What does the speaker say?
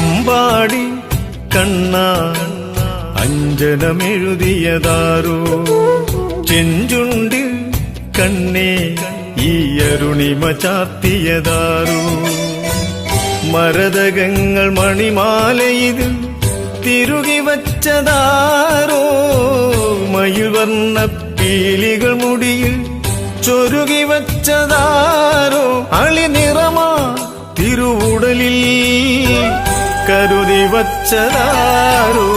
അമ്പാടി കണ്ണ അഞ്ജനമെഴുതിയതാരോ ചെഞ്ചുണ്ടിൽ കണ്ണേ ഈ അരുണിമ ചാർത്തിയതാരോ മരതകങ്ങൾ മണിമാലയിൽ തിരുകി വച്ചതാരോ മയിൽവർണ്ണ പീലികൾ മുടിയിൽ ചൊരുകി വച്ചതാരോ അളിനിറമാ തിരുവുടലിൽ കരുതി വച്ചതാരോ